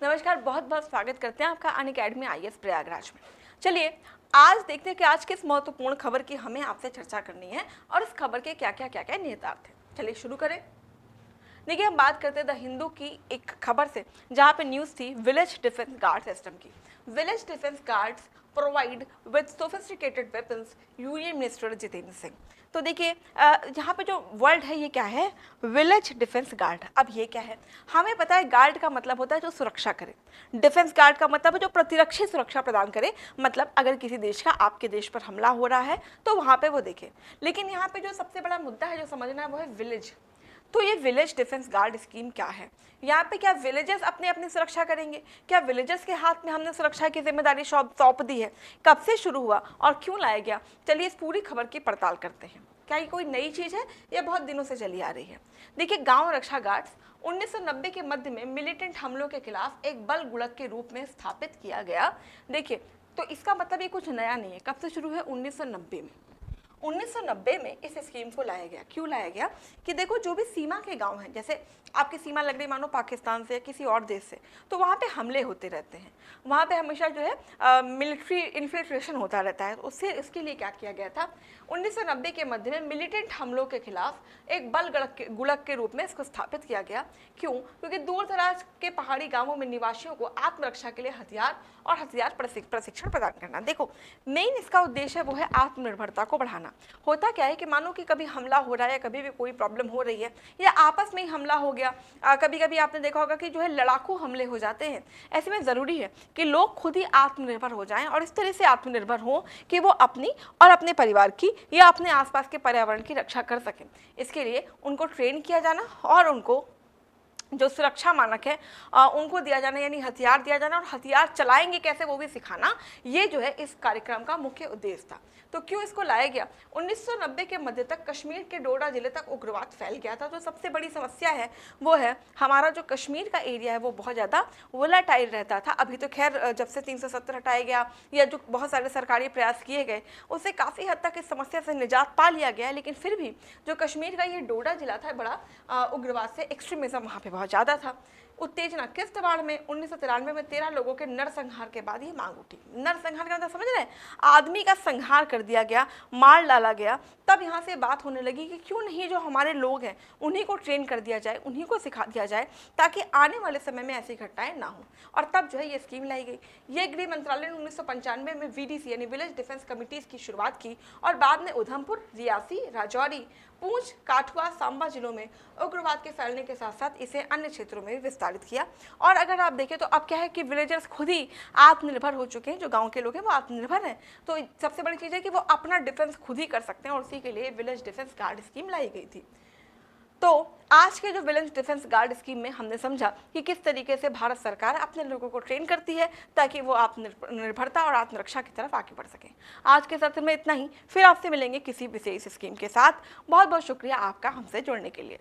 नमस्कार, बहुत बहुत स्वागत करते हैं आपका अनअकैडमी आईएएस प्रयागराज में। चलिए आज देखते हैं कि आज किस महत्वपूर्ण खबर की हमें आपसे चर्चा करनी है और इस खबर के क्या क्या निहितार्थ हैं। चलिए शुरू करें। देखिए हम बात करते हैं द हिंदू की एक खबर से, जहाँ पे न्यूज़ थी विलेज डिफेंस गार्ड सिस्टम की। Village defence guards provide with sophisticated weapons, union minister Jitendra Singh. तो देखिए यहाँ पे जो वर्ड है ये क्या है, विलेज डिफेंस गार्ड। अब ये क्या है, हमें पता है गार्ड का मतलब होता है जो सुरक्षा करे, डिफेंस गार्ड का मतलब है जो प्रतिरक्षी सुरक्षा प्रदान करे, मतलब अगर किसी देश का आपके देश पर हमला हो रहा है तो वहाँ पे वो देखे। लेकिन यहाँ पे जो सबसे बड़ा मुद्दा है जो समझना है वो है विलेज। तो ये विलेज डिफेंस गार्ड स्कीम क्या है, यहाँ पे क्या विलेजेस अपनी अपनी सुरक्षा करेंगे, क्या विलेजेस के हाथ में हमने सुरक्षा की जिम्मेदारी सौंप दी है, कब से शुरू हुआ और क्यों लाया गया। चलिए इस पूरी खबर की पड़ताल करते हैं। क्या ये कोई नई चीज़ है, ये बहुत दिनों से चली आ रही है। देखिए गांव रक्षा गार्ड्स 1990 के मध्य में मिलिटेंट हमलों के खिलाफ एक बल गुड़क के रूप में स्थापित किया गया। देखिए तो इसका मतलब ये कुछ नया नहीं है। कब से शुरू है, 1990 में। 1990 में इस स्कीम को लाया गया। क्यों लाया गया कि देखो जो भी सीमा के गांव हैं, जैसे आपकी सीमा लग रही मानो पाकिस्तान से या किसी और देश से, तो वहाँ पे हमले होते रहते हैं, वहाँ पे हमेशा जो है मिलिट्री इन्फिल्ट्रेशन होता रहता है। उससे इसके लिए क्या किया गया था, 1990 के मध्य में मिलिटेंट हमलों के खिलाफ एक बल गुड़क के रूप में इसको स्थापित किया गया। क्यों, क्योंकि दूर दराज के पहाड़ी गाँवों में निवासियों को आत्मरक्षा के लिए हथियार प्रशिक्षण प्रदान करना। देखो मेन इसका उद्देश्य है वो है आत्मनिर्भरता को बढ़ाना। होता क्या है कि मानो कि कभी हमला हो रहा है या कभी भी कोई प्रॉब्लम हो रही है या आपस में ही हमला हो गया, कभी कभी आपने देखा होगा कि जो है लड़ाकू हमले हो जाते हैं। ऐसे में ज़रूरी है कि लोग खुद ही आत्मनिर्भर हो जाएं और इस तरह से आत्मनिर्भर हों कि वो अपनी और अपने परिवार की या अपने आसपास के पर्यावरण की रक्षा कर सकें। इसके लिए उनको ट्रेन किया जाना और उनको जो सुरक्षा मानक है उनको दिया जाना, यानी हथियार दिया जाना और हथियार चलाएंगे कैसे वो भी सिखाना, ये जो है इस कार्यक्रम का मुख्य उद्देश्य था। तो क्यों इसको लाया गया, 1990 के मध्य तक कश्मीर के डोडा जिले तक उग्रवाद फैल गया था। तो सबसे बड़ी समस्या है वो है हमारा जो कश्मीर का एरिया है वो बहुत ज़्यादा वोलाटाइल रहता था। अभी तो खैर जब से 370 हटाया गया या जो बहुत सारे सरकारी प्रयास किए गए उससे काफ़ी हद तक इस समस्या से निजात पा लिया गया है। लेकिन फिर भी जो कश्मीर का ये डोडा जिला था बड़ा उग्रवाद से एक्सट्रीमिज्म वहाँ पे बहुत ज़्यादा था। उत्तेजना किस दबाड़ में, 1993 में 13 लोगों के नरसंहार के बाद ये मांग उठी। नरसंहार का मतलब समझ रहे हैं, आदमी का संहार कर दिया गया, मार डाला गया। तब यहाँ से बात होने लगी कि क्यों नहीं जो हमारे लोग हैं उन्हीं को ट्रेन कर दिया जाए, उन्हीं को सिखा दिया जाए ताकि आने वाले समय में ऐसी घटनाएं ना हो। और तब जो है ये स्कीम लाई गई। ये गृह मंत्रालय ने 1995 में VDC यानी विलेज डिफेंस कमिटीज की शुरुआत की और बाद में उधमपुर, रियासी, राजौरी, पूंछ, काठुआ, सांबा जिलों में उग्रवाद के फैलने के साथ साथ इसे अन्य क्षेत्रों में विस्तारित किया। और अगर आप देखें तो अब क्या है कि विलेजर्स खुद ही आत्मनिर्भर हो चुके हैं। जो गांव के लोग हैं वो आत्मनिर्भर हैं। तो सबसे बड़ी चीज़ है कि वो अपना डिफेंस खुद ही कर सकते हैं और उसी के लिए विलेज डिफेंस गार्ड स्कीम लाई गई थी। तो आज के जो विलेज डिफेंस गार्ड स्कीम में हमने समझा कि किस तरीके से भारत सरकार अपने लोगों को ट्रेन करती है ताकि वो आत्मनिर्भरता और आत्मरक्षा की तरफ आगे बढ़ सकें। आज के सत्र में इतना ही, फिर आपसे मिलेंगे किसी विशेष स्कीम के साथ। बहुत बहुत शुक्रिया आपका हमसे जुड़ने के लिए।